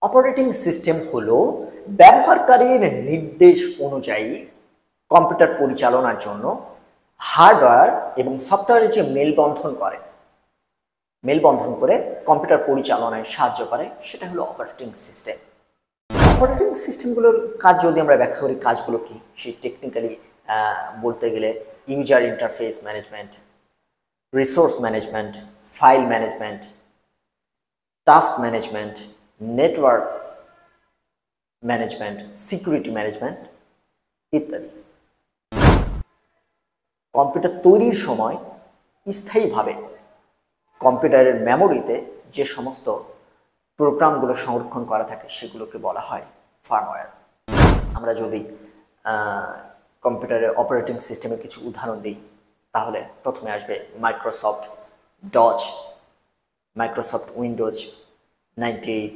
Operating system হলো ব্যবহারকারীর নির্দেশ অনুযায়ী কম্পিউটার পরিচালনার জন্য হার্ডওয়্যার এবং সফটওয়্যারের যে মেলবন্ধন করে কম্পিউটার পরিচালনায় সাহায্য করে, সেটা হলো অপারেটিং সিস্টেম। অপারেটিং সিস্টেমগুলোর কাজ যদি আমরা ব্যাখ্যা করি, কাজগুলো কি, সেই টেকনিক্যালি বলতে গেলে user interface management, resource management, file management, task management, network management, security management ইত্যাদি। কম্পিউটার তৈরির সময় স্থায়ীভাবে কম্পিউটারের মেমোরিতে যে সমস্ত প্রোগ্রামগুলো সংরক্ষণ করা থাকে সেগুলোকে বলা হয় ফার্মওয়্যার। আমরা যদি কম্পিউটারের অপারেটিং সিস্টেমের কিছু উদাহরণ দিই, তাহলে প্রথমে আসবে মাইক্রোসফট ডজ, মাইক্রোসফট উইন্ডোজ 98,